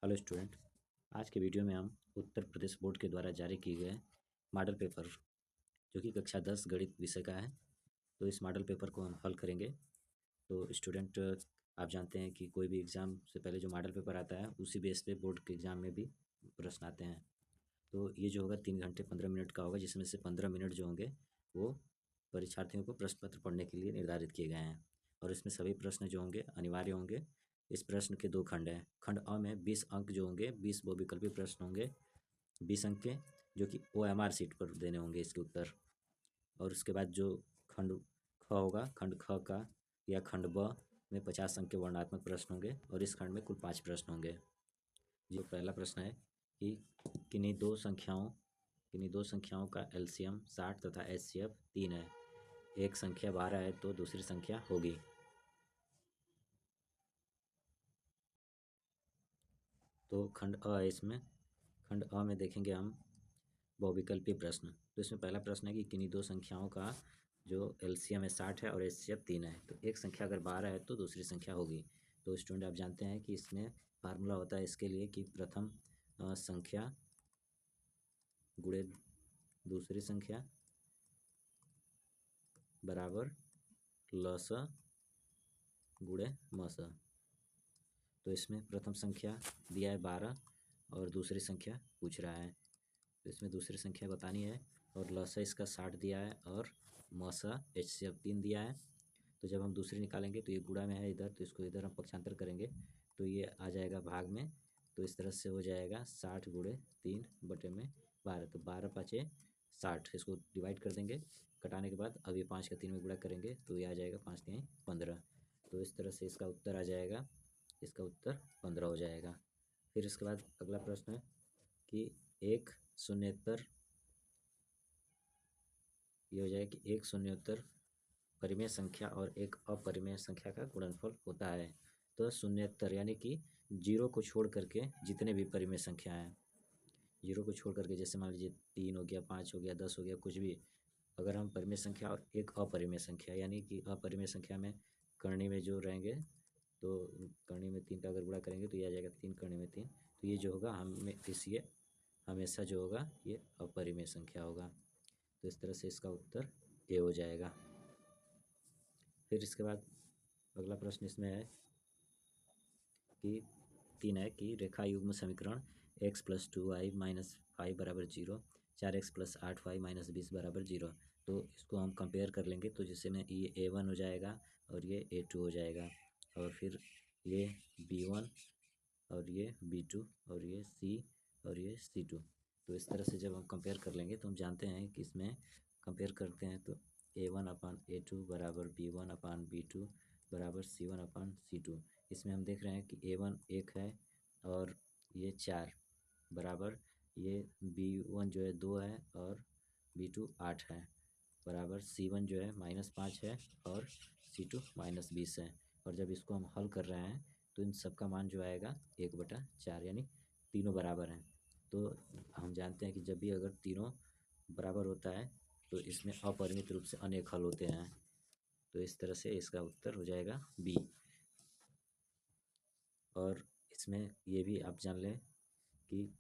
Hello student. आज के video में हम उत्तर प्रदेश बोर्ड के द्वारा जारी किए गए मॉडल पेपर जो कि कक्षा 10 गणित विषय का है, तो इस मॉडल पेपर को हम हल करेंगे। तो स्टूडेंट, आप जानते हैं कि कोई भी एग्ज़ाम से पहले जो मॉडल पेपर आता है उसी बेस पे बोर्ड के एग्ज़ाम में भी प्रश्न आते हैं। तो ये जो होगा 3 घंटे 15 मिनट का होगा, जिसमें से 15 मिनट जो होंगे वो परीक्षार्थियों को प्रश्न पत्र पढ़ने के लिए निर्धारित किए गए हैं। और इसमें सभी प्रश्न जो होंगे अनिवार्य होंगे। इस प्रश्न के 2 खंड हैं। खंड अ में 20 अंक जो होंगे, 20 बहुविकल्पी प्रश्न होंगे 20 अंक के, जो कि OMR शीट पर देने होंगे इसके उत्तर। और उसके बाद जो खंड ख होगा, खंड ख का या खंड ब में 50 अंक के वर्णनात्मक प्रश्न होंगे और इस खंड में कुल 5 प्रश्न होंगे। जो पहला प्रश्न है कि किन्हीं दो संख्याओं का LCM 60 तथा HCF 3 है। एक संख्या 12 है तो दूसरी संख्या होगी। तो खंड अ है इसमें। खंड अ में देखेंगे हम बहुविकल्पी प्रश्न। तो इसमें पहला प्रश्न है कि किन्हीं दो संख्याओं का जो LCM है 60 है और HCF 3 है। तो एक संख्या अगर 12 है तो दूसरी संख्या होगी। तो स्टूडेंट, आप जानते हैं कि इसमें फार्मूला होता है इसके लिए कि प्रथम संख्या गुणे दूसरी संख्या बराबर लस गुणे मस। तो इसमें प्रथम संख्या दिया है 12 और दूसरी संख्या पूछ रहा है, तो इसमें दूसरी संख्या बतानी है। और लसा इसका 60 दिया है और मसा HCF 3 दिया है। तो जब हम दूसरी निकालेंगे तो ये गुणा में है इधर, तो इसको इधर हम पक्षांतर करेंगे तो ये आ जाएगा भाग में। तो इस तरह से हो जाएगा 60 गुणे 3 बटे में 12। तो 12 पाँचे 60, इसको डिवाइड कर देंगे कटाने के बाद। अब ये 5 का 3 में गुणा करेंगे तो ये आ जाएगा 5 3 15। तो इस तरह से इसका उत्तर आ जाएगा, इसका उत्तर 15 हो जाएगा। फिर इसके बाद अगला प्रश्न है कि एक शून्येतर, ये हो जाएगा कि एक शून्योत्तर परिमेय संख्या और एक अपरिमेय संख्या का गुणनफल होता है। तो शून्येतर यानी कि जीरो को छोड़ करके जितने भी परिमेय संख्या हैं, जीरो को छोड़ करके, जैसे मान लीजिए 3 हो गया, 5 हो गया, 10 हो गया, कुछ भी, अगर हम परिमेय संख्या और एक अपरिमेय संख्या, यानी कि अपरिमेय संख्या में करनी में जो रहेंगे, तो करनी में 3 का अगर गुणा करेंगे तो ये आ जाएगा 3 करनी में 3। तो ये जो होगा हमें इसलिए हमेशा जो होगा ये अपरिमेय संख्या होगा। तो इस तरह से इसका उत्तर ए हो जाएगा। फिर इसके बाद अगला प्रश्न इसमें है कि 3 है कि रेखा युग्म समीकरण x + 2y - 5 बराबर 0, 4x + 8y - 20 बराबर 0। तो इसको हम कंपेयर कर लेंगे, तो जिससे में ये A1 हो जाएगा और ये A2 हो जाएगा, और फिर ये B1 और ये B2 और ये C और ये C2। तो इस तरह से जब हम कंपेयर कर लेंगे तो हम जानते हैं कि इसमें कंपेयर करते हैं तो A1/A2 बराबर B1/B2 बराबर C1/C2। इसमें हम देख रहे हैं कि A1 1 है और ये 4 बराबर, ये B1 जो है 2 है और B2 8 है बराबर, C1 जो है -5 है और C2 -20 है। और जब इसको हम हल कर रहे हैं तो इन सब का मान जो आएगा 1/4, यानी तीनों बराबर हैं। तो हम जानते हैं कि जब भी अगर तीनों बराबर होता है तो इसमें अपरिमित रूप से अनेक हल होते हैं। तो इस तरह से इसका उत्तर हो जाएगा बी। और इसमें ये भी आप जान लें कि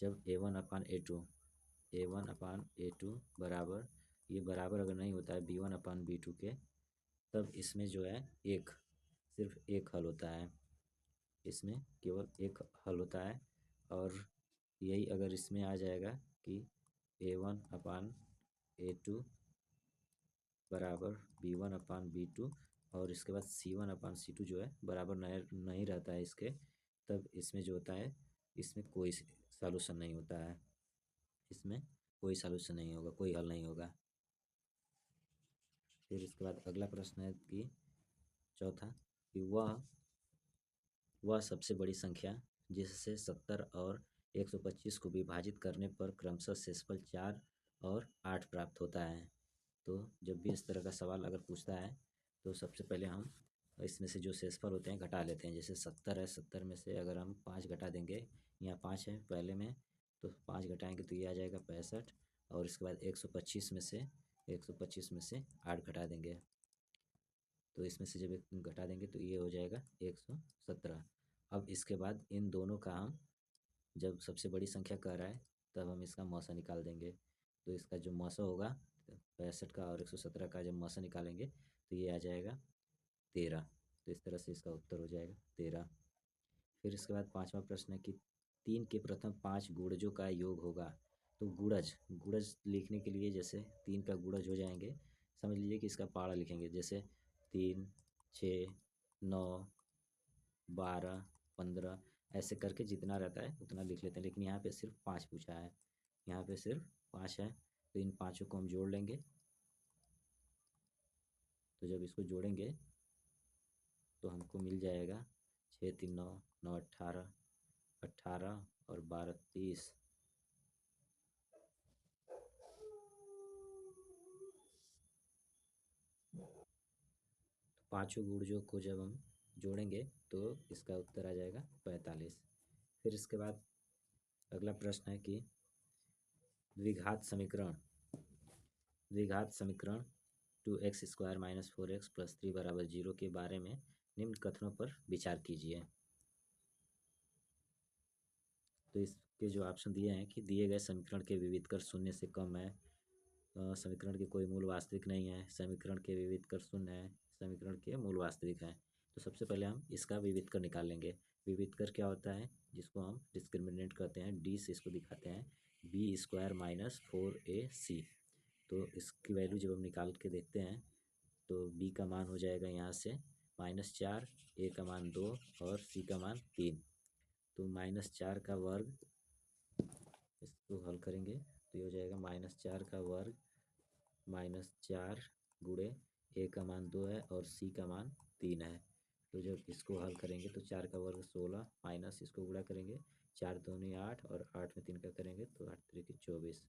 जब A1/A2 बराबर, ये बराबर अगर नहीं होता है B1/B2 के, तब इसमें जो है सिर्फ एक हल होता है, इसमें केवल एक हल होता है। और यही अगर इसमें आ जाएगा कि A1/A2 बराबर B1/B2 और इसके बाद C1/C2 जो है बराबर नहीं रहता है इसके, तब इसमें जो होता है, इसमें कोई सॉल्यूशन नहीं होता है, इसमें कोई सॉल्यूशन नहीं होगा, कोई हल नहीं होगा। फिर इसके बाद अगला प्रश्न है कि चौथा, कि वह सबसे बड़ी संख्या जिससे 70 और 125 को विभाजित करने पर क्रमशः शेषफल 4 और 8 प्राप्त होता है। तो जब भी इस तरह का सवाल अगर पूछता है तो सबसे पहले हम इसमें से जो शेषफल होते हैं घटा लेते हैं। जैसे 70 है, 70 में से अगर हम 5 घटा देंगे, यहाँ 5 है पहले में, तो 5 घटाएंगे तो ये आ जाएगा 65। और इसके बाद 125 में से 8 घटा देंगे, तो इसमें से जब एक घटा देंगे तो ये हो जाएगा 117। अब इसके बाद इन दोनों का हम जब सबसे बड़ी संख्या कह रहा है तब हम इसका मौसा निकाल देंगे। तो इसका जो मौसा होगा 65 का और 117 का जब मौसा निकालेंगे तो ये आ जाएगा 13। तो इस तरह से इसका उत्तर हो जाएगा 13। फिर इसके बाद पांचवा प्रश्न है कि 3 के प्रथम 5 गुणजों का योग होगा। तो गुणज गुणज लिखने के लिए जैसे 3 का गुणज हो जाएंगे, समझ लीजिए कि इसका पाड़ा लिखेंगे, जैसे 3, 6, 9, 12, 15 ऐसे करके जितना रहता है उतना लिख लेते हैं। लेकिन यहाँ पे सिर्फ 5 पूछा है, यहाँ पे सिर्फ 5 है, तो इन पाँचों को हम जोड़ लेंगे। तो जब इसको जोड़ेंगे तो हमको मिल जाएगा 6 3 9 9 18, 18 और 12 30। पांचों गुणजों को जब हम जोड़ेंगे तो इसका उत्तर आ जाएगा 45। फिर इसके बाद अगला प्रश्न है कि द्विघात समीकरण द्विघात समीकरण 2x² - 4x + 3 = 0 के बारे में निम्न कथनों पर विचार कीजिए। तो इसके जो ऑप्शन दिए हैं कि दिए गए समीकरण के विविध कर शून्य से कम है, समीकरण के कोई मूल वास्तविक नहीं है, समीकरण के विविध कर शून्य है, समीकरण के मूल वास्तविक है। तो सबसे पहले हम इसका विविध कर निकाल लेंगे। विविध कर क्या होता है, जिसको हम डिस्क्रिमिनेंट कहते हैं, डी से इसको दिखाते हैं, b² - 4ac। तो इसकी वैल्यू जब हम निकाल के देखते हैं तो b का मान हो जाएगा यहाँ से -4, a का मान 2 और c का मान 3। तो -4 का वर्ग, इसको हल करेंगे तो ये हो जाएगा -4 का वर्ग -4 गुणे a का मान 2 है और c का मान 3 है। तो जब इसको हल करेंगे तो 4 का वर्ग 16 माइनस इसको गुणा करेंगे, 4 दूनी 8 और 8 में 3 का करेंगे तो 8 3 24।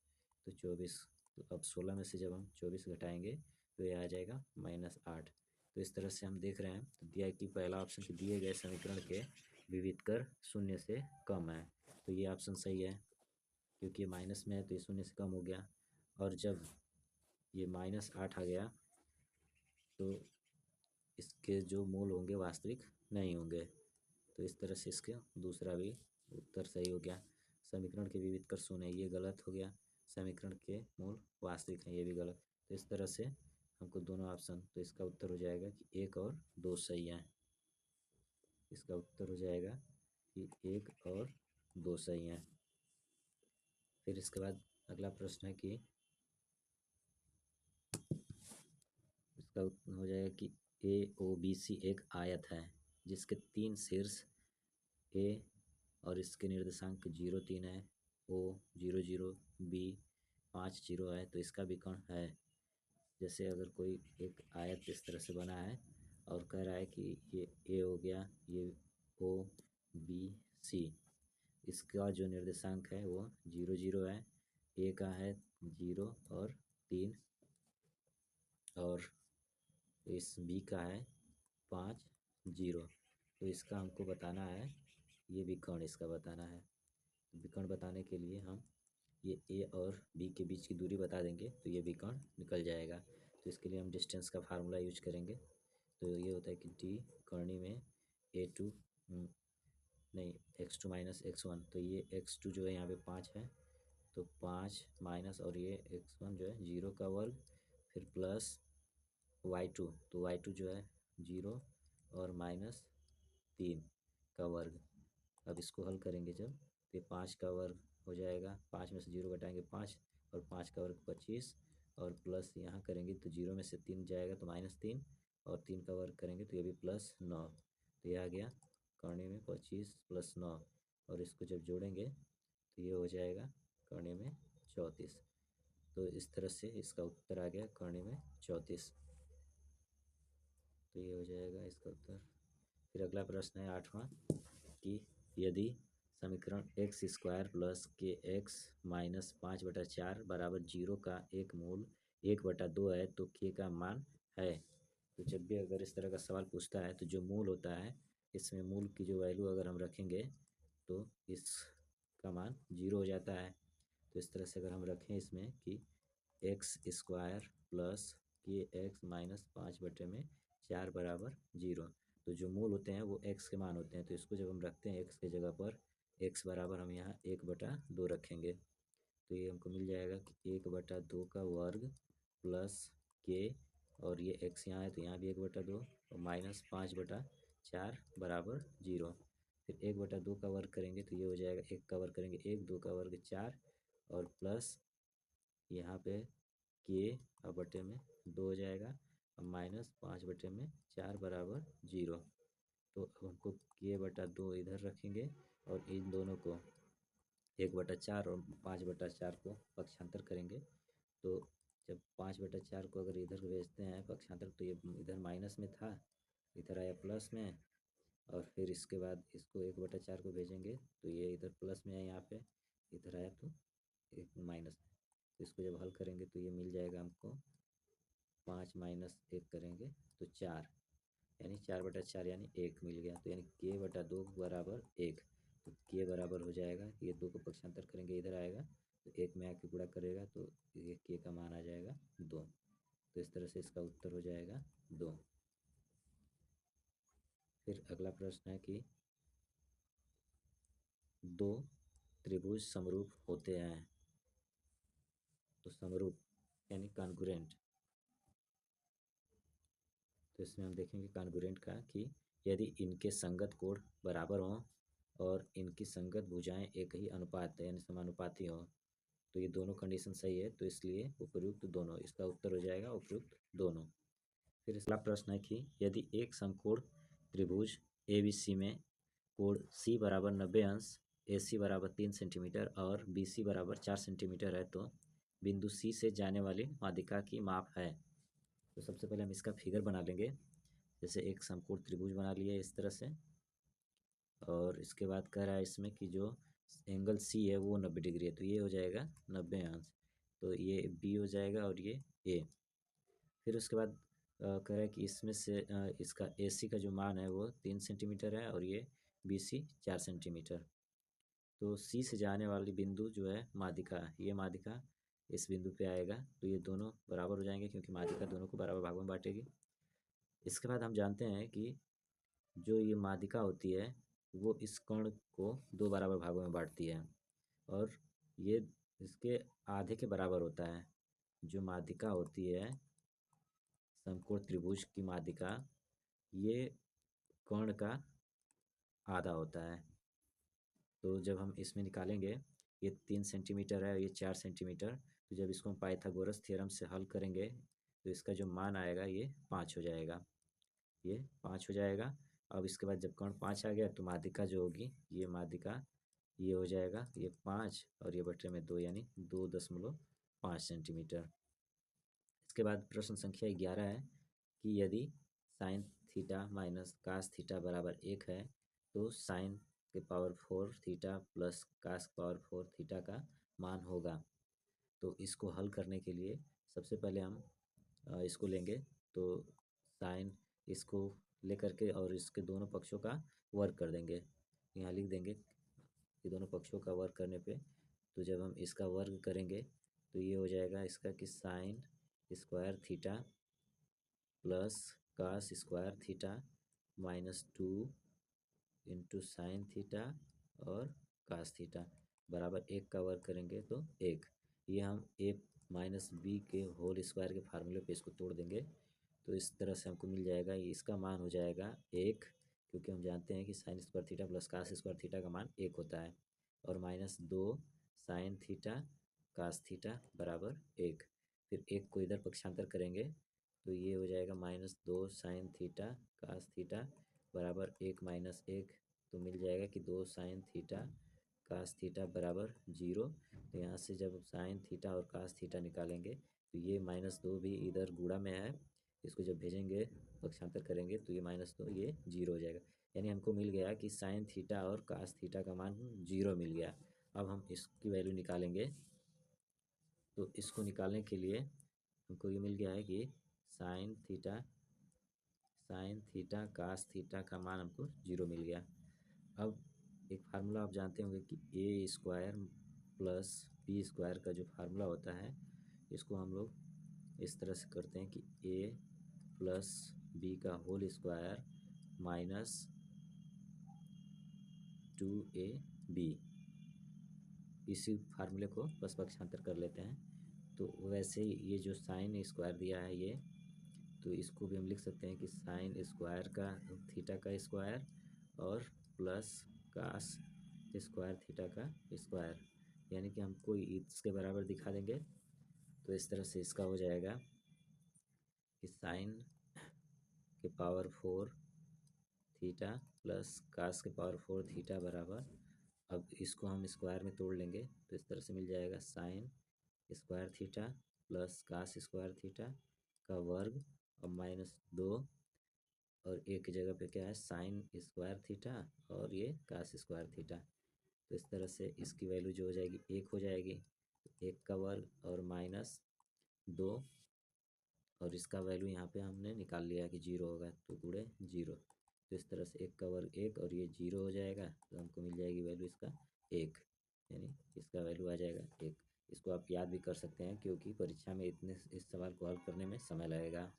तो 24, तो अब 16 में से जब हम 24 घटाएंगे तो ये आ जाएगा -8। तो इस तरह से हम देख रहे हैं, तो दिया है कि पहला ऑप्शन कि दिए गए समीकरण के विविध कर शून्य से कम है। तो ये ऑप्शन सही है, क्योंकि ये माइनस में है तो ये शून्य से कम हो गया। और जब ये -8 आ गया तो इसके जो मूल होंगे वास्तविक नहीं होंगे। तो इस तरह से इसके दूसरा भी उत्तर सही हो गया। समीकरण के विविध कर शून्य है, ये गलत हो गया। समीकरण के मूल वास्तविक हैं, ये भी गलत। तो इस तरह से हमको दोनों ऑप्शन, तो इसका उत्तर हो जाएगा कि 1 और 2 सही है। इसका उत्तर हो जाएगा कि 1 और 2 सही है। फिर इसके बाद अगला प्रश्न है कि इसका उत्तर हो जाएगा कि AOBC एक आयत है जिसके 3 शीर्ष A और इसके निर्देशांक 0 3 है, O 0 0, B 5 0 है, तो इसका विकर्ण है। जैसे अगर कोई एक आयत इस तरह से बना है और कह रहा है कि ये A हो गया, ये O B C, इसका जो निर्देशांक है वो 0 0 है, A का है 0 और 3, और इस B का है 5 0। तो इसका हमको बताना है, ये विकर्ण इसका बताना है। विकर्ण बताने के लिए हम ये A और B के बीच की दूरी बता देंगे तो ये विकर्ण निकल जाएगा। तो इसके लिए हम डिस्टेंस का फार्मूला यूज करेंगे। तो ये होता है कि D कर्णी में A2 नहीं x2 - x1, तो ये x2 जो है यहाँ पे 5 है, तो 5 माइनस और ये x1 जो है 0 का वर्ग, फिर प्लस y2, तो y2 जो है 0 और -3 का वर्ग। अब इसको हल करेंगे जब, तो ये 5 का वर्ग हो जाएगा, 5 में से 0 घटाएंगे 5 और 5 का वर्ग 25, और प्लस यहाँ करेंगे तो 0 में से 3 जाएगा तो -3, और 3 का वर्ग करेंगे तो ये भी +9। तो ये आ गया करने में 25 + 9, और इसको जब जोड़ेंगे तो ये हो जाएगा करने में 34। तो इस तरह से इसका उत्तर आ गया करने में 34। तो ये हो जाएगा इसका उत्तर। फिर अगला प्रश्न है 8वां कि यदि समीकरण x² + kx - 5/4 = 0 का एक मूल 1/2 है तो k का मान है। तो जब भी अगर इस तरह का सवाल पूछता है तो जो मूल होता है, इसमें मूल की जो वैल्यू अगर हम रखेंगे तो इसका मान 0 हो जाता है। तो इस तरह से अगर हम रखें इसमें कि x² + kx - 5/4 = 0, तो जो मूल होते हैं वो x के मान होते हैं। तो इसको जब हम रखते हैं x की जगह पर, x बराबर हम यहाँ 1/2 रखेंगे, तो ये हमको मिल जाएगा कि 1/2 का वर्ग प्लस k, और ये x यहाँ है तो यहाँ भी 1/2 और माइनस 5/4 बराबर 0। फिर 1/2 का वर्ग करेंगे तो ये हो जाएगा, 1 का वर्ग करेंगे 1, 2 का वर्ग 4, और प्लस यहाँ पे k और बटे में 2 हो जाएगा, और माइनस 5/4 बराबर 0। तो अब हमको k/2 इधर रखेंगे और इन दोनों को 1/4 और 5/4 को पक्षांतर करेंगे। तो जब 5/4 को अगर इधर भेजते हैं पक्षांतर, तो ये इधर माइनस में था, इधर आया प्लस में, और फिर इसके बाद इसको 1/4 को भेजेंगे तो ये इधर प्लस में है, यहाँ पे इधर आया तो एक माइनस में। तो इसको जब हल करेंगे तो ये मिल जाएगा हमको, 5 माइनस 1 करेंगे तो 4, यानी 4/4 यानी 1 मिल गया। तो यानी k/2 बराबर 1। तो k बराबर हो जाएगा, ये 2 को पक्षांतर करेंगे इधर आएगा, तो 1 में आके गुणा करेगा तो ये k का मान आ जाएगा 2। तो इस तरह से इसका उत्तर हो जाएगा 2। फिर अगला प्रश्न है कि दो त्रिभुज समरूप होते हैं। तो समरूप यानी कॉन्ग्रुएंट। तो इसमें हम देखेंगे कॉन्ग्रुएंट का कि यदि इनके संगत कोण बराबर हों और इनकी संगत भुजाएं एक ही अनुपात है यानी समानुपाती हों, तो ये दोनों कंडीशन सही है, तो इसलिए उपयुक्त दोनों, इसका उत्तर हो जाएगा उपयुक्त दोनों। फिर अगला प्रश्न है कि यदि एक समकोण त्रिभुज ABC में कोण C बराबर 90 अंश, AC बराबर 3 सेंटीमीटर और BC बराबर 4 सेंटीमीटर है, तो बिंदु C से जाने वाली माध्यिका की माप है। तो सबसे पहले हम इसका फिगर बना लेंगे। जैसे एक समकोण त्रिभुज बना लिए इस तरह से, और इसके बाद कह रहा है इसमें कि जो एंगल C है वो 90 डिग्री है, तो ये हो जाएगा 90 अंश, तो ये B हो जाएगा और ये A। फिर उसके बाद कह रहा है कि इसमें से इसका AC का जो मान है वो 3 सेंटीमीटर है और ये BC 4 सेंटीमीटर। तो C से जाने वाली बिंदु जो है माध्यिका, ये माध्यिका इस बिंदु पे आएगा, तो ये दोनों बराबर हो जाएंगे क्योंकि माध्यिका दोनों को बराबर भागों में बांटेगी। इसके बाद हम जानते हैं कि जो ये माध्यिका होती है वो इस कर्ण को 2 बराबर भागों में बांटती है, और ये इसके आधे के बराबर होता है। जो माध्यिका होती है समकोण त्रिभुज की माध्यिका, ये कर्ण का आधा होता है। तो जब हम इसमें निकालेंगे, ये 3 सेंटीमीटर है, ये 4 सेंटीमीटर, तो जब इसको हम पाइथागोरस थ्योरम से हल करेंगे तो इसका जो मान आएगा ये 5 हो जाएगा, ये 5 हो जाएगा। अब इसके बाद जब कर्ण 5 आ गया तो माध्यिका जो होगी, ये माध्यिका ये हो जाएगा, ये 5 और ये बटे में 2 यानी 2.5 सेंटीमीटर। इसके बाद प्रश्न संख्या 11 है कि यदि sine theta minus cos theta बराबर 1 है, तो साइन के power 4 theta plus cos power 4 theta का मान होगा। तो इसको हल करने के लिए सबसे पहले हम इसको लेंगे, तो साइन इसको लेकर के और इसके दोनों पक्षों का वर्ग कर देंगे, यहाँ लिख देंगे कि दोनों पक्षों का वर्ग करने पे, तो जब हम इसका वर्ग करेंगे तो ये हो जाएगा इसका कि sine square theta plus cos square theta -2 into sine theta और कास थीटा बराबर 1 का वर्ग करेंगे तो 1। ये हम a माइनस बी के होल स्क्वायर के फार्मूले पे इसको तोड़ देंगे, तो इस तरह से हमको मिल जाएगा, ये इसका मान हो जाएगा 1, क्योंकि हम जानते हैं कि sine square theta plus cos square theta का मान 1 होता है, और -2 साइन थीटा कास थीटा बराबर 1। फिर 1 को इधर पक्षांतर करेंगे तो ये हो जाएगा -2 साइन थीटा कास थीटा बराबर 1 माइनस 1, तो मिल जाएगा कि 2 साइन थीटा कास थीटा बराबर 0। तो यहाँ से जब साइन थीटा और कास थीटा निकालेंगे तो ये -2 भी इधर गुणा में है, इसको जब भेजेंगे पक्षांतर करेंगे तो ये -2 ये 0 हो जाएगा, यानी हमको मिल गया कि साइन थीटा और कास थीटा का मान 0 मिल गया। अब हम इसकी वैल्यू निकालेंगे, तो इसको निकालने के लिए हमको ये मिल गया है कि साइन थीटा कास थीटा का मान हमको 0 मिल गया। अब एक फार्मूला आप जानते होंगे कि ए स्क्वायर प्लस बी स्क्वायर का जो फार्मूला होता है, इसको हम लोग इस तरह से करते हैं कि ए प्लस बी का होल स्क्वायर माइनस 2ab। इसी फार्मूले को बस पक्षांतर कर लेते हैं। तो वैसे ही ये जो साइन स्क्वायर दिया है ये, तो इसको भी हम लिख सकते हैं कि साइन स्क्वायर का थीटा का स्क्वायर और प्लस कास स्क्वायर थीटा का स्क्वायर, यानी कि हमको इसके बराबर दिखा देंगे। तो इस तरह से इसका हो जाएगा कि साइन के पावर 4 थीटा प्लस कास के पावर 4 थीटा बराबर, अब इसको हम स्क्वायर में तोड़ लेंगे तो इस तरह से मिल जाएगा sine square theta plus cos square theta का वर्ग और -2, और एक की जगह पे क्या है साइन स्क्वायर थीटा और ये कास स्क्वायर थीटा। तो इस तरह से इसकी वैल्यू जो हो जाएगी 1 हो जाएगी, तो 1 का वर्ग और -2, और इसका वैल्यू यहाँ पे हमने निकाल लिया कि 0 होगा, तो गुणे 0। तो इस तरह से 1 का वर्ग 1 और ये 0 हो जाएगा, तो हमको मिल जाएगी वैल्यू इसका 1, यानी इसका वैल्यू आ जाएगा 1। इसको आप याद भी कर सकते हैं क्योंकि परीक्षा में इस सवाल को हल करने में समय लगेगा।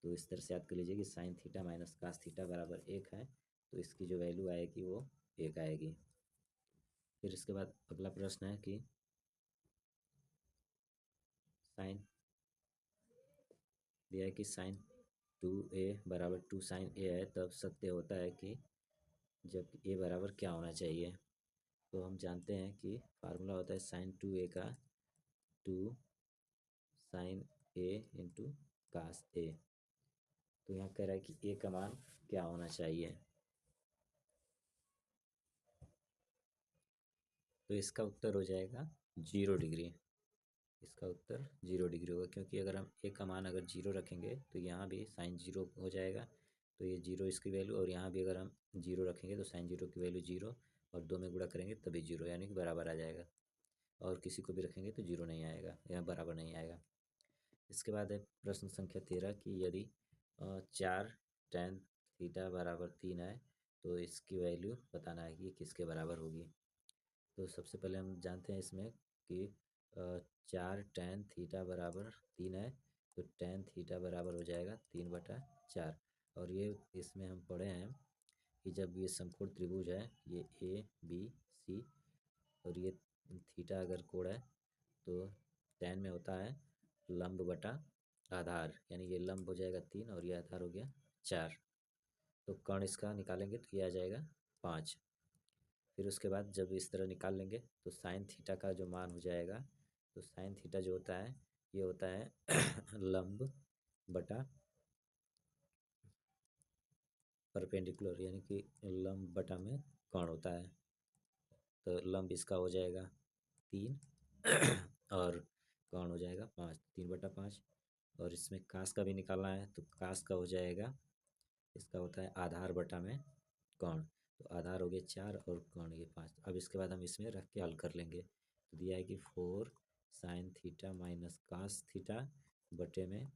तो इस तरह से याद कर लीजिए कि sine theta minus cos theta बराबर 1 है, तो इसकी जो वैल्यू आएगी वो 1 आएगी। फिर इसके बाद अगला प्रश्न है कि साइन दिया है कि साइन 2a बराबर 2 साइन a है, तब सत्य होता है कि जब a बराबर क्या होना चाहिए। तो हम जानते हैं कि फार्मूला होता है साइन 2a का 2 sine a into cos a। तो यहाँ कह रहा है कि a का मान क्या होना चाहिए। तो इसका उत्तर हो जाएगा 0 डिग्री। इसका उत्तर 0 डिग्री होगा, क्योंकि अगर हम a का मान अगर 0 रखेंगे तो यहाँ भी साइन 0 हो जाएगा, तो ये 0 इसकी वैल्यू, और यहाँ भी अगर हम 0 रखेंगे तो साइन 0 की वैल्यू 0, और 2 में गुणा करेंगे तभी 0, यानी कि बराबर आ जाएगा। और किसी को भी रखेंगे तो 0 नहीं आएगा, यहाँ बराबर नहीं आएगा। इसके बाद है प्रश्न संख्या 13 कि यदि 4 tan थीटा बराबर 3 है तो इसकी वैल्यू बताना है कि किसके बराबर होगी। तो सबसे पहले हम जानते हैं इसमें कि 4 tan थीटा बराबर 3 है, तो tan थीटा बराबर हो जाएगा 3/4। और ये इसमें हम पढ़े हैं कि जब ये समकोण त्रिभुज है, ये ए बी सी, और ये थीटा अगर कोण है तो tan में होता है लंब बटा आधार, यानी ये लंब हो जाएगा 3 और ये आधार हो गया 4। तो कर्ण इसका निकालेंगे तो ये आ जाएगा 5। फिर उसके बाद जब इस तरह निकाल लेंगे तो साइन थीटा का जो मान हो जाएगा, तो साइन थीटा जो होता है ये होता है लंब बटा परपेंडिकुलर, यानी कि लंब बटा में कोण होता है। तो लंब इसका हो जाएगा 3 और कोण हो जाएगा 5, 3/5। और इसमें कास का भी निकालना है, तो कास का हो जाएगा, इसका होता है आधार बटा में कोण, तो आधार हो गया 4 और कोण ये 5। अब इसके बाद हम इसमें रख के हल कर लेंगे। तो दिया है कि 4 sine theta minus cos theta बटे में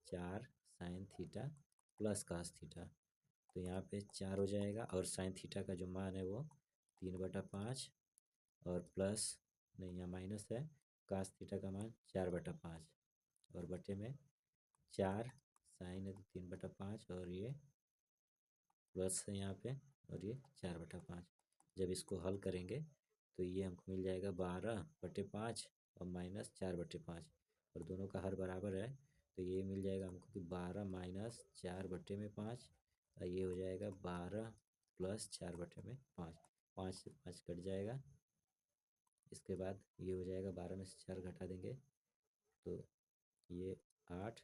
4 sine theta plus cos theta. तो यहाँ पे 4 हो जाएगा, और साइन थीटा का जो मान है वो 3/5, और प्लस नहीं यहाँ माइनस है, कास थीटा का मान 4/5, और बटे में 4 साइन है तो 3/5, और ये प्लस है यहाँ पे, और ये 4/5। जब इसको हल करेंगे तो ये हमको मिल जाएगा 12/5 और -4/5, और दोनों का हर बराबर है, तो ये मिल जाएगा हमको कि 12 माइनस 4/5, और ये हो जाएगा 12 प्लस 4/5। 5 से 5 कट जाएगा। इसके बाद ये हो जाएगा 12 में से 4 घटा देंगे तो ये 8,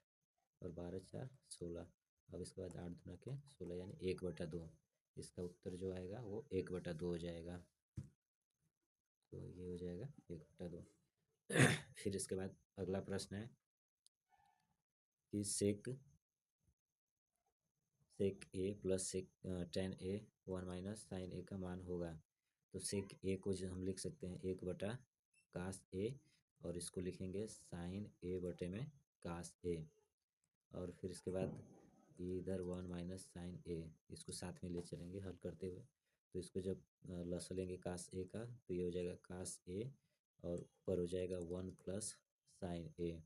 और 12×4 16। अब इसके बाद 8 दूना के 16, यानी 1/2। इसका उत्तर जो आएगा वो 1/2 हो जाएगा। तो ये हो जाएगा 1/2। फिर इसके बाद अगला प्रश्न है कि sec A plus sec tan a 1 minus sine A का मान होगा। तो सेक ए को जो हम लिख सकते हैं 1/कास ए, और इसको लिखेंगे साइन ए बटे में कास ए। और फिर इसके बाद ये इधर 1 माइनस साइन ए, इसको साथ में ले चलेंगे हल करते हुए। तो इसको जब लस लेंगे कास ए का, तो ये हो जाएगा कास ए, और ऊपर हो जाएगा 1 प्लस साइन ए,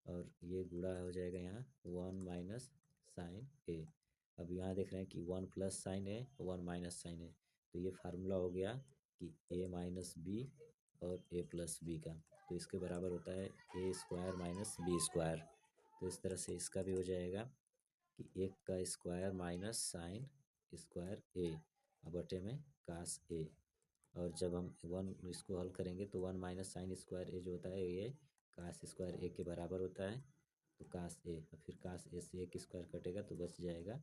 और ये गुणा हो जाएगा यहाँ 1 माइनस साइन ए। अब यहाँ देख रहे हैं कि 1 प्लस साइन है 1 माइनस साइन है, तो ये फार्मूला हो गया कि a माइनस बी और a प्लस बी का, तो इसके बराबर होता है ए स्क्वायर माइनस बी स्क्वायर। तो इस तरह से इसका भी हो जाएगा कि 1 का स्क्वायर माइनस साइन स्क्वायर ए बटे में कास ए। और जब हम वन इसको हल करेंगे तो 1 माइनस साइन स्क्वायर ए जो होता है ये कास स्क्वायर ए के बराबर होता है, तो कास ए, और फिर कास ए से एक स्क्वायर कटेगा तो बच जाएगा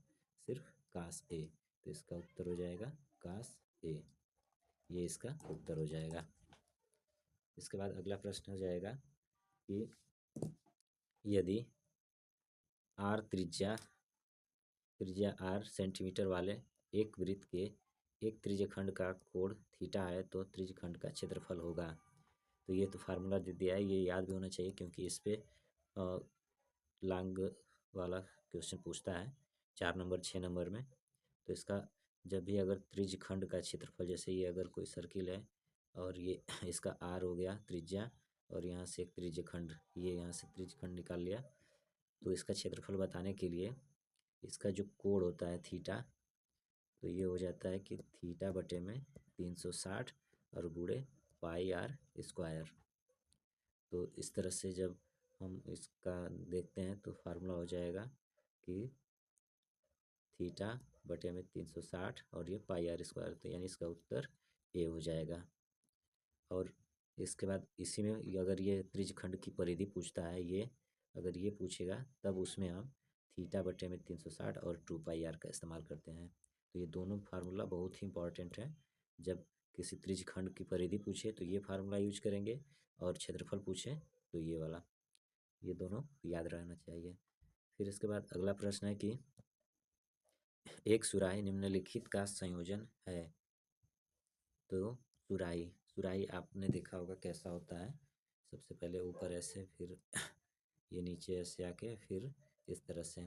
सिर्फ कास ए, तो इसका उत्तर हो जाएगा कास ए। ये इसका उत्तर हो जाएगा। इसके बाद अगला प्रश्न हो जाएगा कि यदि आर त्रिज्या आर सेंटीमीटर वाले एक वृत्त के एक त्रिज्यखंड का कोण थीटा है तो त्रिज्यखंड का क्षेत्रफल होगा। तो ये तो फार्मूला दे दिया है, ये याद भी होना चाहिए क्योंकि इस पे लॉन्ग वाला क्वेश्चन पूछता है 4 नंबर 6 नंबर में। तो इसका जब भी अगर त्रिज्यखंड का क्षेत्रफल, जैसे ये अगर कोई सर्किल है और ये इसका आर हो गया त्रिज्या और यहाँ से एक त्रिज्यखंड, ये यहाँ से त्रिज्यखंड निकाल लिया, तो इसका क्षेत्रफल बताने के लिए इसका जो कोण होता है थीटा, तो ये हो जाता है कि थीटा बटे में 360 और गुणे पाई आर स्क्वायर। तो इस तरह से जब हम इसका देखते हैं तो फार्मूला हो जाएगा कि थीटा बटे में 360 और ये पाई आर स्क्वायर, तो यानी इसका उत्तर ए हो जाएगा। और इसके बाद इसी में अगर ये त्रिज्यखंड की परिधि पूछता है, ये अगर ये पूछेगा तब उसमें हम थीटा बटे में 360 और 2 पाई आर का इस्तेमाल करते हैं। तो ये दोनों फार्मूला बहुत ही इंपॉर्टेंट है। जब किसी त्रिज्यखंड की परिधि पूछे तो ये फार्मूला यूज करेंगे, और क्षेत्रफल पूछे तो ये वाला, ये दोनों याद रहना चाहिए। फिर इसके बाद अगला प्रश्न है कि एक सुराही निम्नलिखित का संयोजन है। तो सुराही आपने देखा होगा कैसा होता है, सबसे पहले ऊपर ऐसे, फिर ये नीचे ऐसे आके फिर इस तरह से।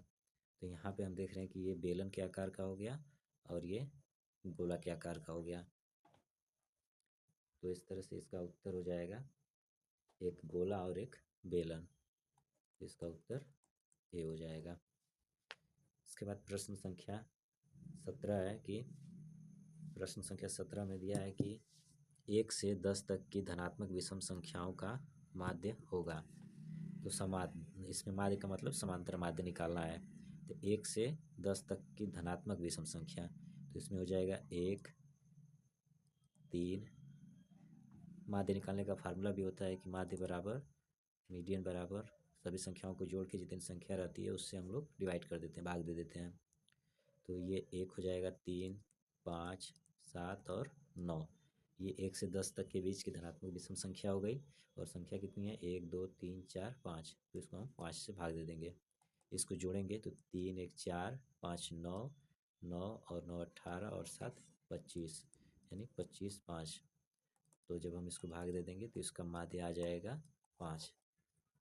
तो यहाँ पे हम देख रहे हैं कि ये बेलन के आकार का हो गया और ये गोला के आकार का हो गया। तो इस तरह से इसका उत्तर हो जाएगा एक गोला और एक बेलन, इसका उत्तर ए हो जाएगा। इसके बाद प्रश्न संख्या 17 है कि प्रश्न संख्या 17 में दिया है कि 1 से 10 तक की धनात्मक विषम संख्याओं का माध्य होगा। तो समाध्य, इसमें माध्य का मतलब समांतर माध्य निकालना है। तो 1 से 10 तक की धनात्मक विषम संख्या, तो इसमें हो जाएगा 1 3। माध्य निकालने का फार्मूला भी होता है कि माध्य बराबर मीडियन बराबर सभी संख्याओं को जोड़ के जितनी संख्या रहती है उससे हम लोग डिवाइड कर देते हैं, भाग दे देते हैं। तो ये 1 हो जाएगा, 3 5 7 और 9। ये 1 से 10 तक के बीच की धनात्मक विषम संख्या हो गई। और संख्या कितनी है, 1 2 3 4 5, तो इसको हम 5 से भाग दे देंगे। इसको जोड़ेंगे तो 3 1 4 5 9, 9 और 9 18 और 7 25, यानी 25 5। तो जब हम इसको भाग दे देंगे तो इसका माध्य आ जाएगा 5,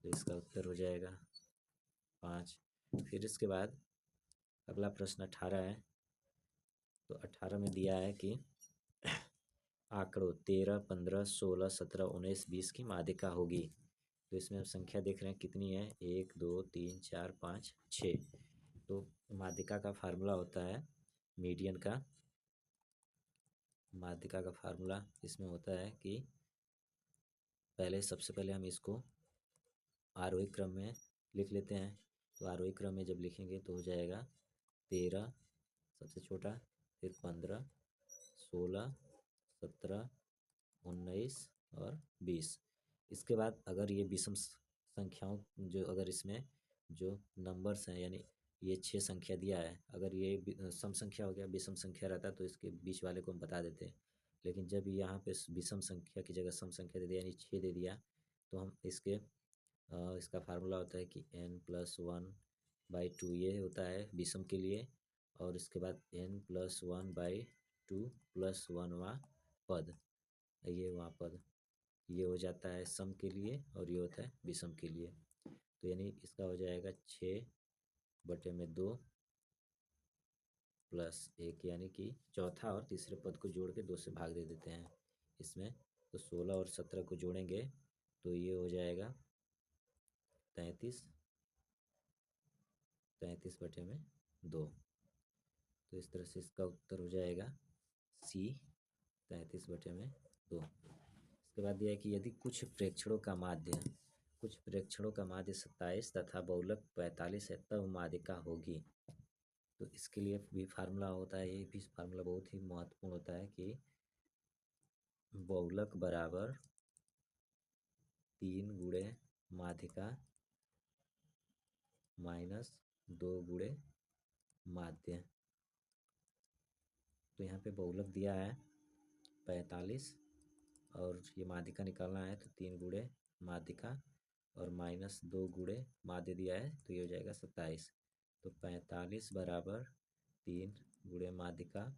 तो इसका उत्तर हो जाएगा 5। फिर इसके बाद अगला प्रश्न 18 है। तो 18 में दिया है कि आंकड़ों 13 15 16 17 19 20 की माध्यिका होगी। तो इसमें हम संख्या देख रहे हैं कितनी है, 1 2 3 4 5 6। तो माध्यिका का फार्मूला होता है मीडियन का। माध्यिका का फार्मूला इसमें होता है कि पहले सबसे पहले हम इसको आरोही क्रम में लिख लेते हैं। तो आरोही क्रम में जब लिखेंगे तो हो जाएगा 13 सबसे छोटा, फिर 15 16 17 19 और 20। इसके बाद अगर ये विषम संख्याओं, जो अगर इसमें जो नंबर्स हैं, यानी ये 6 संख्या दिया है, अगर ये सम संख्या हो गया, विषम संख्या रहता तो इसके बीच वाले को हम बता देते। लेकिन जब यहाँ पे विषम संख्या की जगह सम संख्या दे दिया, यानी 6 दे दिया, तो हम इसका फार्मूला होता है कि n+1/2 ये होता है विषम के लिए, और इसके बाद n+1/2 प्लस 1वां पद, ये वहाँ पद, ये हो जाता है सम के लिए और ये होता है विषम के लिए। तो यानी इसका हो जाएगा 6/2 प्लस 1, यानी कि चौथा और तीसरे पद को जोड़ के 2 से भाग दे देते हैं इसमें। तो 16 और 17 को जोड़ेंगे तो ये हो जाएगा 33 33/2। तो इस तरह से इसका उत्तर हो जाएगा सी, 33/2। इसके बाद दिया है कि यदि कुछ प्रेक्षणों का माध्य 27 तथा बहुलक 45 है तब माध्यिका होगी। तो इसके लिए भी फार्मूला होता है, ये भी फार्मूला बहुत ही महत्वपूर्ण होता है कि बहुलक बराबर 3 गुणे माध्यिका माइनस 2 गुणे माध्य। तो यहाँ पे बहुलक दिया है 45 और ये माध्यिका निकालना है, तो 3 गुणे माध्यिका और माइनस 2 गुणे माध्य दिया है, तो ये हो जाएगा 27। तो 45 बराबर 3 गुणे माध्यिका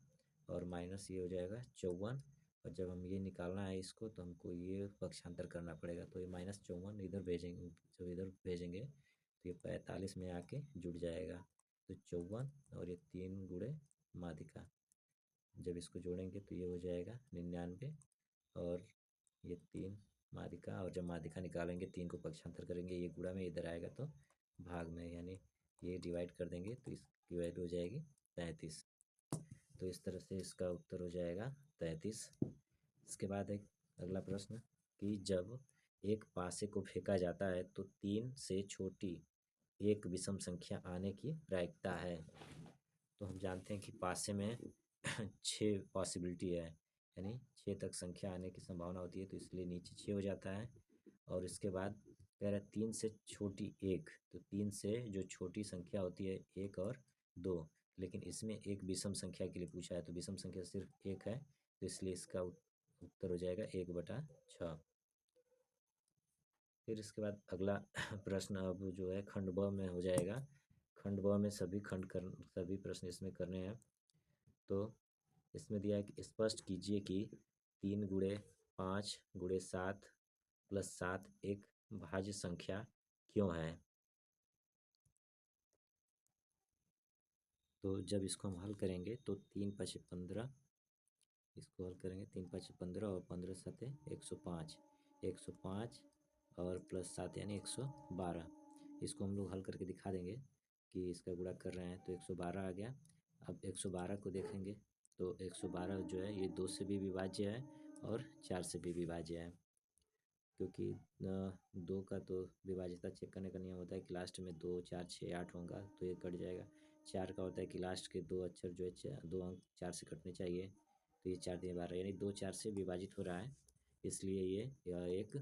और माइनस ये हो जाएगा 54। और जब हम ये निकालना है इसको, तो हमको ये पक्षांतर करना पड़ेगा, तो ये -54 इधर भेजेंगे, जब इधर भेजेंगे तो ये 45 में आके जुड़ जाएगा। तो 54 और ये 3 गुणे माध्यिका, जब इसको जोड़ेंगे तो ये हो जाएगा 99। और ये 3 माध्यिका, और जब माध्यिका निकालेंगे 3 को पक्षांतर करेंगे, ये गुणा में इधर आएगा तो भाग में, यानी ये डिवाइड कर देंगे तो इसकी वैल्यू हो जाएगी 33। तो इस तरह से इसका उत्तर हो जाएगा 33। इसके बाद एक अगला प्रश्न कि जब एक पासे को फेंका जाता है तो 3 से छोटी एक विषम संख्या आने की प्रायिकता है। तो हम जानते हैं कि पासे में 6 पॉसिबिलिटी है, यानी 6 तक संख्या आने की संभावना होती है, तो इसलिए नीचे 6 हो जाता है। और इसके बाद कह रहा है 3 से छोटी एक, तो 3 से जो छोटी संख्या होती है 1 और 2, लेकिन इसमें एक विषम संख्या के लिए पूछा है, तो विषम संख्या सिर्फ एक है, तो इसलिए इसका उत्तर हो जाएगा 1/6। फिर इसके बाद अगला प्रश्न अब जो है खंड ब में हो जाएगा। खंड ब में सभी प्रश्न इसमें करने हैं। तो इसमें दिया है कि स्पष्ट कीजिए कि 3 गुणे 5 गुणे 7 प्लस 7 एक भाज्य संख्या क्यों है। तो जब इसको हम हल करेंगे तो 3×5 = 15, इसको हल करेंगे 3×5 = 15 और 15×7 = 105, 105 और प्लस 7 यानी 112। इसको हम लोग हल करके दिखा देंगे कि इसका गुणा कर रहे हैं तो 112 आ गया। अब 112 को देखेंगे तो 112 जो है ये 2 से भी विभाज्य है और 4 से भी विभाज्य है, क्योंकि 2 का तो विभाज्यता चेक करने का नियम होता है कि लास्ट में 2 4 6 8 होगा तो ये कट जाएगा। 4 का होता है कि लास्ट के 2 अक्षर जो है 2 अंक 4 से कटने चाहिए, तो ये 4 × 12 यानी 2 4 से विभाजित हो रहा है, इसलिए यह एक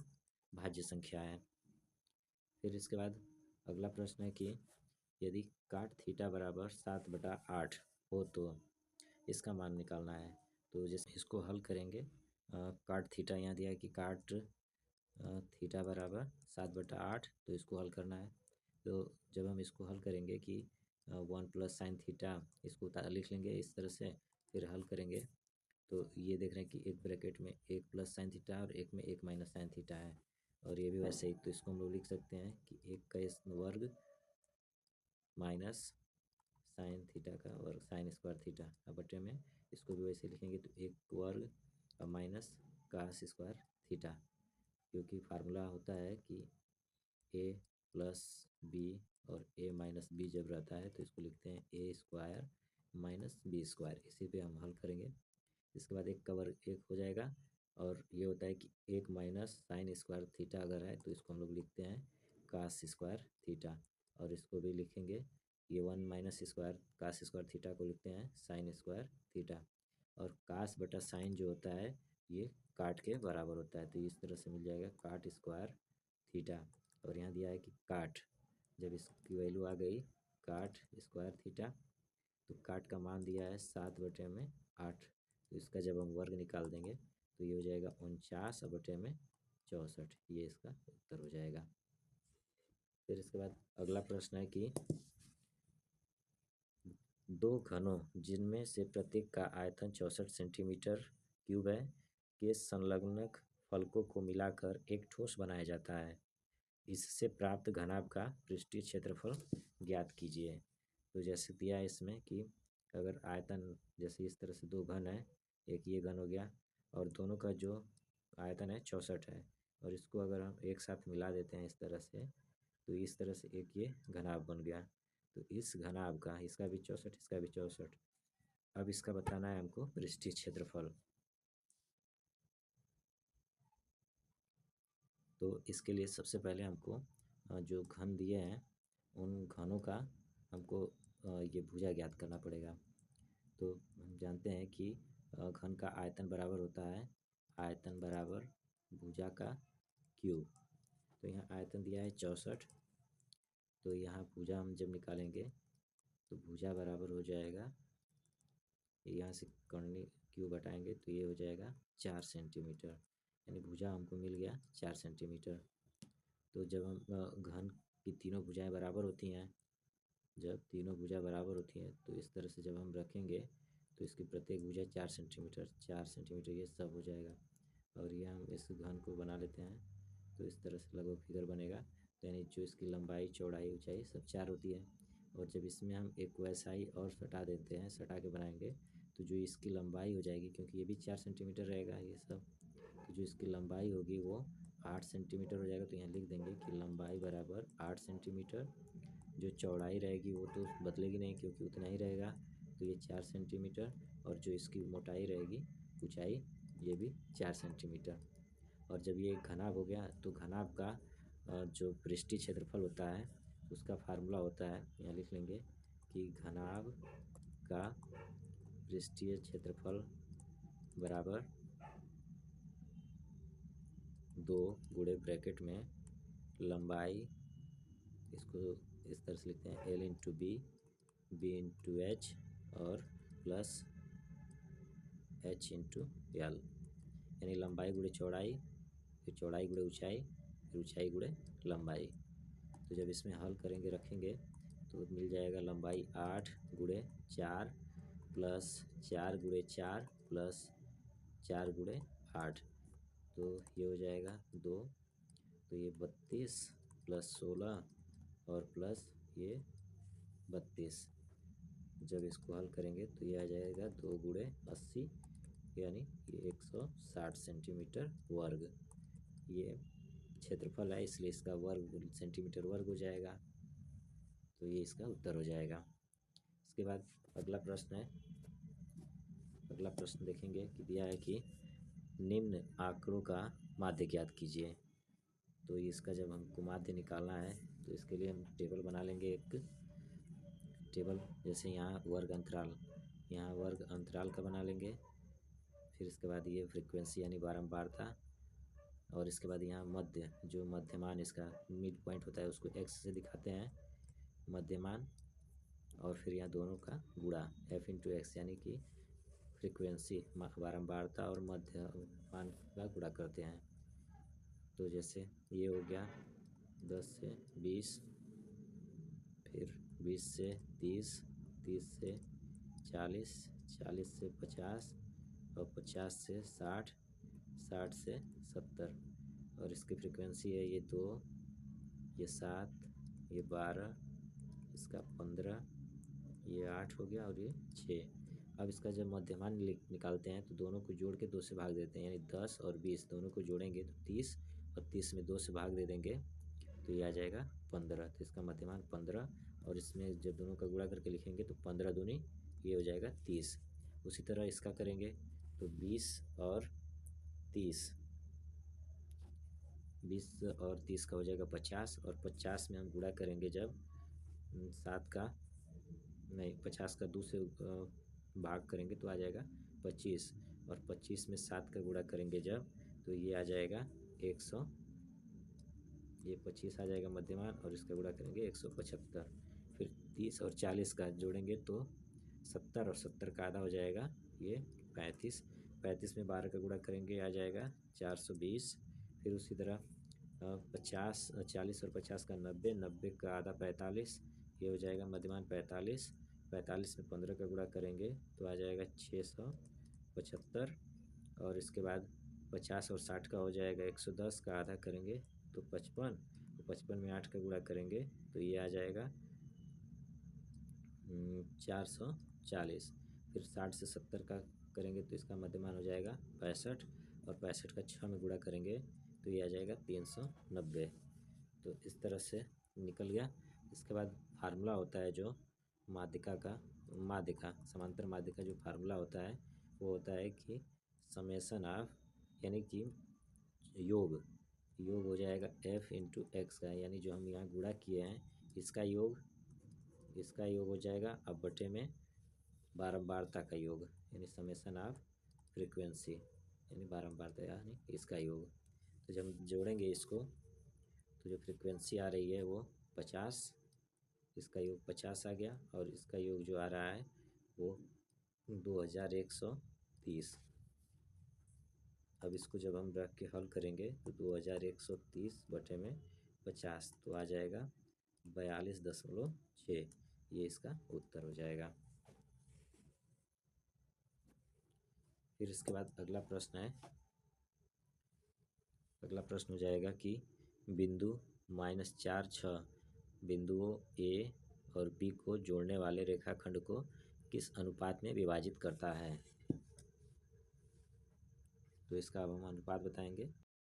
भाज्य संख्या है। फिर इसके बाद अगला प्रश्न है कि यदि काट थीटा बराबर 7/8 हो तो इसका मान निकालना है। तो जैसे इसको हल करेंगे, काट थीटा यहाँ दिया है कि काट थीटा बराबर 7/8, तो इसको हल करना है। तो जब हम इसको हल करेंगे कि 1 + sin थीटा, इसको लिख लेंगे इस तरह से, फिर हल करेंगे तो ये देख रहे हैं कि एक ब्रैकेट में 1 + sin थीटा और एक में 1 - sin थीटा है, और ये भी वैसे ही, तो इसको हम लोग लिख सकते हैं कि 1 का वर्ग माइनस साइन थीटा का वर्ग sin² थीटा, अब बटे में इसको भी वैसे लिखेंगे तो 1 वर्ग और माइनस cos² थीटा, क्योंकि फार्मूला होता है कि a + b और a - b जब रहता है तो इसको लिखते हैं a² - b²। इसी पे हम हल करेंगे। इसके बाद 1 का वर्ग 1 हो जाएगा, और ये होता है कि 1 - sin² थीटा अगर है तो इसको हम लोग लिखते हैं cos² थीटा, और इसको भी लिखेंगे ये 1 - cos² थीटा को लिखते हैं sin² थीटा, और cos/sin जो होता है ये काट के बराबर होता है, तो इस तरह से मिल जाएगा cot² थीटा। और यहाँ दिया है कि काट, जब इसकी वैल्यू आ गई cot² थीटा, तो काट का मान दिया है 7/8, तो इसका जब हम वर्ग निकाल देंगे तो ये हो जाएगा 49/64, ये इसका उत्तर हो जाएगा। फिर इसके बाद अगला प्रश्न है कि 2 घनों जिनमें से प्रत्येक का आयतन 64 सेंटीमीटर क्यूब है के संलग्नक फलकों को मिलाकर एक ठोस बनाया जाता है, इससे प्राप्त घनाभ का पृष्ठीय क्षेत्रफल ज्ञात कीजिए। तो जैसे दिया है इसमें कि अगर आयतन जैसे इस तरह से 2 घन है, एक ये घन हो गया और दोनों का जो आयतन है 64 है, और इसको अगर हम एक साथ मिला देते हैं इस तरह से, तो इस तरह से एक ये घनाभ बन गया। तो इस घनाभ का, इसका भी 64 इसका भी 64, अब इसका बताना है हमको पृष्ठीय क्षेत्रफल। तो इसके लिए सबसे पहले हमको जो घन दिए हैं उन घनों का हमको ये भुजा ज्ञात करना पड़ेगा। तो हम जानते हैं कि घन का आयतन बराबर होता है आयतन बराबर भुजा का क्यूब। तो यहाँ आयतन दिया है 64। तो यहाँ भुजा हम जब निकालेंगे तो भुजा बराबर हो जाएगा, यहाँ से कर्णी क्यूब हटाएंगे तो ये हो जाएगा 4 सेंटीमीटर, यानी भुजा हमको मिल गया 4 सेंटीमीटर। तो जब हम घन की तीनों भुजाएं बराबर होती हैं, जब तीनों भुजा बराबर होती हैं तो इस तरह से जब हम रखेंगे तो इसकी प्रत्येक भुजा 4 सेंटीमीटर 4 सेंटीमीटर ये सब हो जाएगा। और ये हम इस घन को बना लेते हैं तो इस तरह से लगभग फिगर बनेगा। तो यानी जो इसकी लंबाई चौड़ाई ऊंचाई सब 4 होती है। और जब इसमें हम एक वैसाई और सटा देते हैं, सटा के बनाएंगे तो जो इसकी लंबाई हो जाएगी, क्योंकि ये भी 4 सेंटीमीटर रहेगा ये सब, तो जो इसकी लंबाई होगी वो 8 सेंटीमीटर हो जाएगा। तो यहाँ लिख देंगे कि लंबाई बराबर 8 सेंटीमीटर। जो चौड़ाई रहेगी वो तो बदलेगी नहीं क्योंकि उतना ही रहेगा, तो ये 4 सेंटीमीटर। और जो इसकी मोटाई रहेगी ऊंचाई ये भी 4 सेंटीमीटर। और जब ये घनाभ हो गया तो घनाभ का जो पृष्ठीय क्षेत्रफल होता है उसका फार्मूला होता है, यहाँ लिख लेंगे कि घनाभ का पृष्ठीय क्षेत्रफल बराबर 2 गुणे ब्रैकेट में लंबाई, इसको इस तरह से लिखते हैं L into B into H और प्लस H इंटू एल, यानी लंबाई गुणे चौड़ाई, फिर चौड़ाई गुणे ऊंचाई, फिर ऊंचाई गुणे लंबाई। तो जब इसमें हल करेंगे रखेंगे तो मिल जाएगा लंबाई 8 गुणे 4 प्लस 4 गुणे 4 प्लस 4 गुणे 8, तो ये हो जाएगा 2। तो ये 32 प्लस 16 और प्लस ये 32। जब इसको हल करेंगे तो ये आ जाएगा 2 गुणे 80, यानी ये 160 सेंटीमीटर वर्ग। ये क्षेत्रफल है इसलिए इसका वर्ग सेंटीमीटर वर्ग हो जाएगा। तो ये इसका उत्तर हो जाएगा। इसके बाद अगला प्रश्न है, अगला प्रश्न देखेंगे कि दिया है कि निम्न आंकड़ों का माध्य ज्ञात कीजिए। तो इसका जब हमको माध्य निकालना है तो इसके लिए हम टेबल बना लेंगे। एक टेबल जैसे यहाँ वर्ग अंतराल, यहाँ वर्ग अंतराल का बना लेंगे। फिर इसके बाद ये फ्रीक्वेंसी यानी बारंबारता, और इसके बाद यहाँ मध्य, जो मध्यमान इसका मिड पॉइंट होता है उसको एक्स से दिखाते हैं मध्यमान। और फिर यहाँ दोनों का गुणा एफ इंटू एक्स, यानी कि फ्रीक्वेंसी बारंबारता और मध्यमान का गुणा करते हैं। तो जैसे ये हो गया 10 से 20, फिर 20 से 30, 30 से 40, 40 से 50 और 50 से 60, 60 से 70। और इसकी फ्रीक्वेंसी है ये 2, ये 7, ये 12, इसका 15, ये 8 हो गया और ये 6। अब इसका जब मध्यमान निकालते हैं तो दोनों को जोड़ के 2 से भाग देते हैं, यानी 10 और 20 दोनों को जोड़ेंगे तो 30, और 30 में 2 से भाग दे देंगे तो ये आ जाएगा 15। तो इसका मध्यमान 15, और इसमें जब दोनों का गुणा करके लिखेंगे तो 15 दूनी ये हो जाएगा 30। उसी तरह इसका करेंगे तो 20 और 30, 20 और 30 का हो जाएगा 50, और 50 में हम गुणा करेंगे जब 7 का नहीं 50 का 2 से भाग करेंगे तो आ जाएगा 25, और 25 में 7 का गुणा करेंगे जब तो ये आ जाएगा 100, ये 25 आ जाएगा मध्यमान, और इसका गुणा करेंगे 175। फिर 30 और 40 का जोड़ेंगे तो 70, और 70 का आधा हो जाएगा ये 35, 35 में 12 का गुणा करेंगे आ जाएगा 420। फिर उसी तरह 50, 40 और 50 का 90, 90 का आधा 45, ये हो जाएगा मध्यमान 45, 45 में 15 का गुणा करेंगे तो आ जाएगा 675। और इसके बाद 50 और 60 का हो जाएगा 110, का आधा करेंगे तो 55, 55 में 8 का गुणा करेंगे तो ये आ जाएगा 440। फिर 60 से 70 का करेंगे तो इसका मध्यमान हो जाएगा 65, और 65 का 6 में गुणा करेंगे तो ये आ जाएगा 390। तो इस तरह से निकल गया। इसके बाद फार्मूला होता है जो माध्यिका का, माध्यिका, समांतर माध्यिका जो फार्मूला होता है वो होता है कि समेसन ऑफ, यानी कि योग हो जाएगा f इंटू एक्स का, यानी जो हम यहाँ गुणा किए हैं इसका योग हो जाएगा अब बटे में बारंबारता का योग, यानी समेसन ऑफ फ्रीक्वेंसी, यानी बारंबारता यानी इसका योग। तो जब हम जोड़ेंगे इसको तो जो फ्रीक्वेंसी आ रही है वो 50, इसका योग 50 आ गया और इसका योग जो आ रहा है वो 2130। अब इसको जब हम रख के हल करेंगे तो 2130 बटे में 50 तो आ जाएगा 42.6, ये इसका उत्तर हो जाएगा। फिर इसके बाद अगला प्रश्न है, अगला प्रश्न हो जाएगा कि बिंदु -4, 6 बिंदुओं ए और बी को जोड़ने वाले रेखाखंड को किस अनुपात में विभाजित करता है। तो इसका अब हम अनुपात बताएंगे।